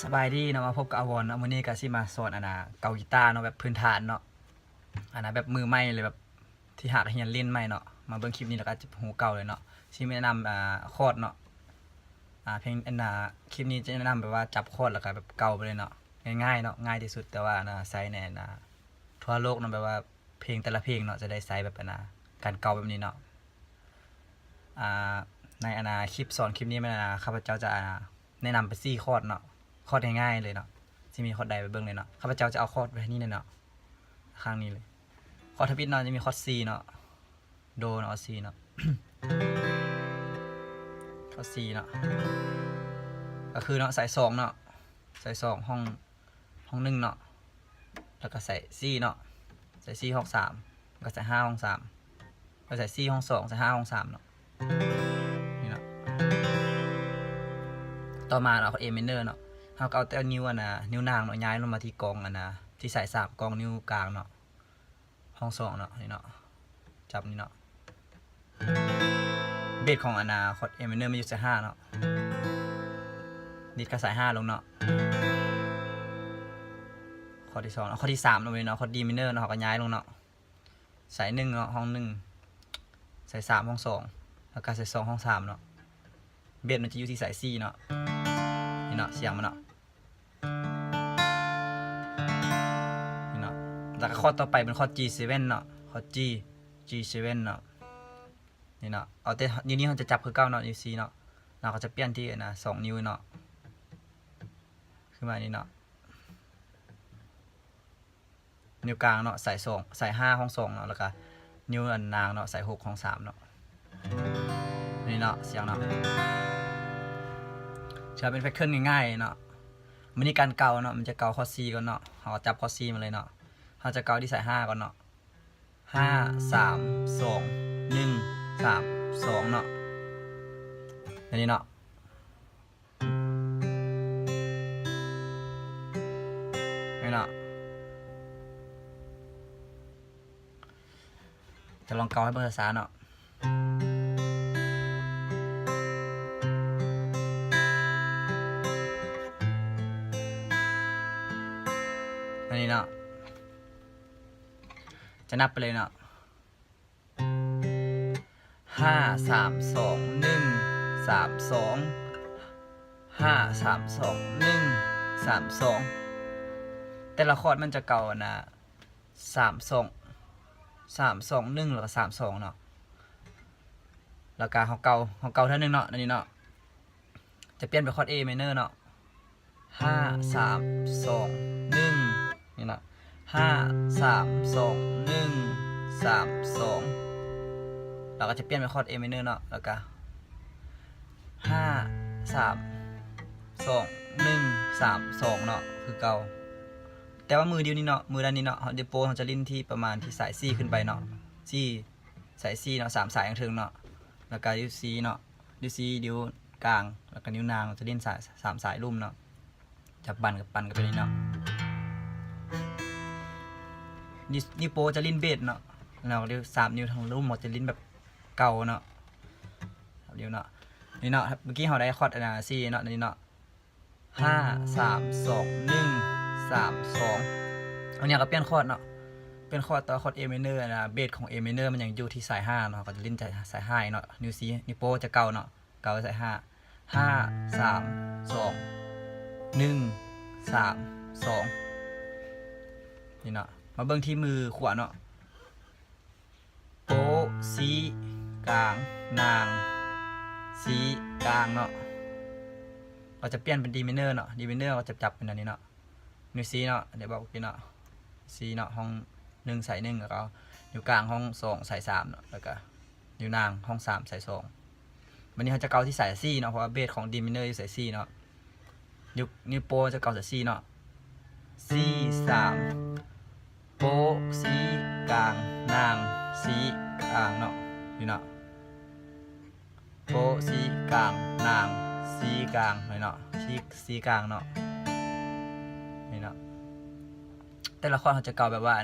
สบายดีเนาะมาพบกับอาวอนเนาะมื้อนี้ก็สิมาสอนเกากีตาร์เนาะแบบพื้นฐานเนาะแบบมือใหม่เลยแบบที่หัดเรียนเล่นใหม่เนาะมาเบิ่งคลิปนี้แล้วก็จะหูเก่าเลยเนาะสิแนะนำคอร์ดเนาะเพลงคลิปนี้จะแนะนำแบบว่าจับคอร์ดแล้วก็แบบเก่าไปเลยเนาะง่ายๆเนาะง่ายที่สุดแต่ว่าใช้ในทั่วโลกเนาะแบบว่าเพลงแต่ละเพลงเนาะจะได้ใช้แบบการเก่าแบบนี้เนาะในคลิปสอนคลิปนี้มันข้าพเจ้าจะแนะนำไป4คอร์ดเนาะคอร์ดง่ายๆเลยเนาะที่มีคอร์ดใดไปเบิ่งเลยเนาะข้าพเจ้าจะเอาคอร์ดไว้นี่เนาะข้างนี้เลยคอร์ดทวิตเนาะจะมีคอร์ด C เนาะโดเนาะ C เนาะ คอร์ด C เนาะก็คือเนาะใส่2เนาะใส่2ห้อง1เนาะแล้วก็ใส่ C เนาะใส่ C ห้อง3ก็ใส่5ห้อง3ก็ใส่ C ห้อง2ใส่5ห้อง3เนาะนี่เนาะต่อมาเนาะคอร์ด A minor เนาะเราก็เอาแต่นิ้วนางเนาะย้ายลงมาที่กองที่ใส่3กองนิ้วกลางเนาะห้อง2เนาะนี่เนาะจับนี่เนาะเบสของคอร์ด A minor มันอยู่ใส่5เนาะดิดก็ใส่5ลงเนาะคอร์ดที่2เนาะคอร์ดที่3ลงไปเนาะคอร์ด D minor เนาะก็ย้ายลงเนาะใส่1เนาะห้อง1ใส่3ห้อง2แล้วก็ใส่2ห้อง3เนาะเบสมันจะอยู่ที่ใส่4เนาะนี่เนาะเสียงมันเนาะนี่เนาะแล้วก็คอร์ดต่อไปเป็นคอร์ด G7 เนาะคอร์ด G7 เนาะนี่เนาะเอาแต่นิ้วนี้เขาจะจับคือ9เนาะนิ้ว C เนาะเราก็จะเปลี่ยนที่2นิ้วเนาะขึ้นมานี่เนาะนิ้วกลางเนาะใส่2ใส่5ห้อง2เนาะแล้วก็นิ้วนางเนาะใส่6ห้อง3เนาะนี่เนาะเสียงเนาะจะเป็นแพทเทิร์นง่ายๆเนาะมันนี่การเกาเนาะมันจะเกาคอร์ด C ก่อนเนาะเราจับคอร์ด C มาเลยเนาะเราจะเกาที่ใส่5ก่อนเนาะ5 3 2 1 3 2เนาะอันนี้เนาะนี่เนาะจะลองเกาให้เบิ่งช้าๆเนาะอันนี้เนาะจะนับไปเลยเนาะ5 3 2 1 3 2 5 3 2 1 3 2แต่ละคอร์ดมันจะเก่า3 2 3 2 1แล้วก็3 2เนาะแล้วก็เขาเก่าเท่านึงเนาะอันนี้เนาะจะเปลี่ยนเป็นคอร์ด A minor เนาะ5 3 2 1นี่เนาะ5 3 2 1 3 2เราก็จะเปลี่ยนเป็นคอร์ด A minor เนาะแล้วก็5 3 2 1 3 2เนาะคือเก่าแต่ว่ามือเดียวนี้เนาะมือด้านนี้เนาะเดโปเขาจะลิ้นที่ประมาณที่สาย C ขึ้นไปเนาะ C สาย C เนาะ3สายอย่างถึงเนาะแล้วก็นิ้ว C เนาะนิ้ว C นิ้วกลางแล้วก็นิ้วนางจะลิ้นสาย3สายลุ่มเนาะจะปั่นกับไปนี่เนาะนิ้วโปจะลิ้นเบสเนาะแล้วนิ้ว3นิ้วทางลุ่มหมดจะลิ้นแบบเก่าเนาะนิ้วเนาะนี่เนาะเมื่อกี้เราได้คอร์ดC เนาะนี่เนาะ5 3 2 1 3 2อันนี้ก็เปลี่ยนคอร์ดเนาะเป็นคอร์ดต่อคอร์ด A minor เบสของ A minor มันยังอยู่ที่สาย5เนาะก็จะลิ้นสาย5เนาะนิ้ว C นิ้วโป้จะเก่าเนาะเก่าสาย5 5 3 2 1 3 2นี่เนาะมาเบิ่งที่มือขวาเนาะโป้ซีกลางนางซีกลางเนาะเราจะเปลี่ยนเป็น D minor เนาะ D minor เราจะจับเป็นอันนี้เนาะนิ้ว C เนาะเดี๋ยวบอกพี่เนาะ C เนาะห้อง1ใส่1แล้วก็นิ้วกลางห้อง2ใส่3เนาะแล้วก็นิ้วนางห้อง3ใส่2วันนี้เขาจะเกาที่ใส่ C เนาะเพราะว่าเบสของ D minor อยู่ใส่ C เนาะนิ้วโป้จะเกาใส่ C เนาะ C 3โป้ C กลางนาง C กลางเนาะนี่เนาะโป้ C กลางนางC กลางเลยเนาะC กลางเนาะนี่เนาะแต่ละคอร์ดเขาจะเกาแบบว่า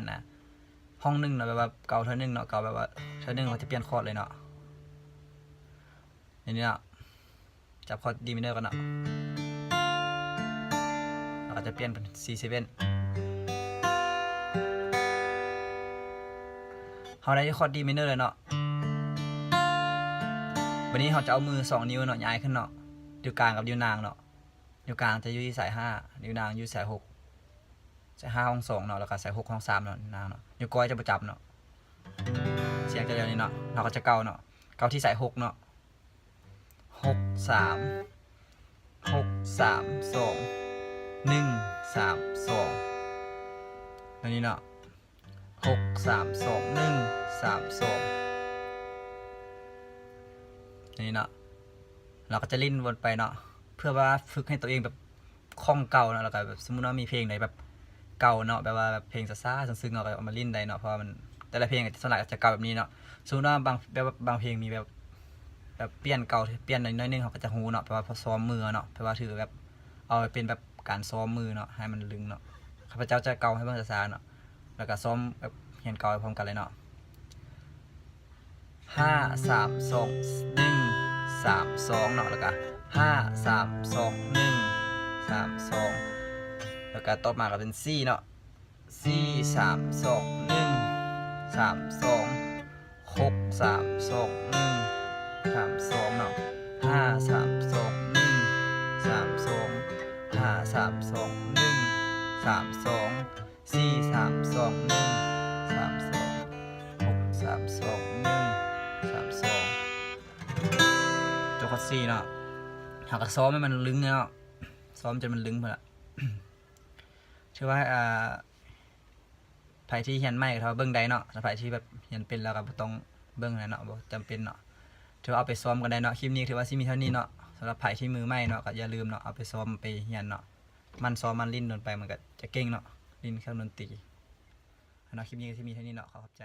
ห้อง1เนาะแบบว่าเกาเท่านึงเนาะเกาแบบว่าเท่านึงเขาจะเปลี่ยนคอร์ดเลยเนาะนี่เนาะจับคอร์ด D minor กันเนาะ เราก็จะเปลี่ยนเป็น C7 เขาได้คอร์ด D minor เลยเนาะวันนี้เขาจะเอามือ2นิ้วเนาะย้ายขึ้นเนาะนิ้วกลางกับนิ้วนางเนาะนิ้วกลางจะอยู่ที่สาย5นิ้วนางอยู่สาย6สาย5ห้อง2เนาะแล้วก็สาย6ห้อง3เนาะนางเนาะนิ้วก้อยจะประจับเนาะเสียงจะเร็วนี้เนาะเราก็จะเกาเนาะเกาที่สาย6เนาะ6 3 6 3 2 1 3 2อันนี้เนาะ6 3 2 1 3 2อันนี้เนาะเราก็จะลิ้นวนไปเนาะเพื่อว่าฝึกให้ตัวเองแบบคล่องเก่าเนาะแล้วก็แบบสมมุติว่ามีเพลงไหนแบบเก่าเนาะแบบว่าแบบเพลงซ่าๆซึ้งๆเนาะก็เอามาลิ้นได้เนาะเพราะมันแต่ละเพลงส่วนใหญ่จะเก่าแบบนี้เนาะสมมุติว่าบางเพลงมีแบบเปลี่ยนเก่าเปลี่ยนน้อยนึงเขาก็จะฮู้เนาะแปลว่าพอซ้อมมือเนาะแปลว่าถือแบบเอาไปเป็นแบบการซ้อมมือเนาะให้มันลึงเนาะข้าพเจ้าจะเก่าให้เบิ่งซ่าๆเนาะแล้วก็ซ้อมแบบเรียนเก่าไปพร้อมกันเลยเนาะ5 3 2 1 3 2เนาะแล้วก็5 3 2 1 3 2แล้วก็ต่อมาก็เป็น C เนาะ C 3 2 1 3 2 6 3 2 1 3 2เนาะ5 3 2 1 3 2 5 3 2 1 3 2 4 3 2 1 3 2 6 3 2 1 3 2ตัวข้อ4เนาะหากก็ซ้อมให้มันลึงเนาะซ้อมจนมันลึงพอละเชื่อว่าไผที่เรียนใหม่ก็เท่าเบิ่งได้เนาะถ้าไผที่แบบเรียนเป็นแล้วก็บ่ต้องเบิ่งนะเนาะบ่จำเป็นเนาะถือว่าเอาไปซ้อมกันได้เนาะคลิปนี้ถือว่าสิมีเท่านี้เนาะสำหรับไผที่มือใหม่เนาะก็อย่าลืมเนาะเอาไปซ้อมไปเรียนเนาะมันซ้อมมันลิ้นโดนไปมันก็จะเก่งเนาะลิ้นเครื่องดนตรีเนาะคลิปนี้ก็สิมีเท่านี้เนาะขอบใจ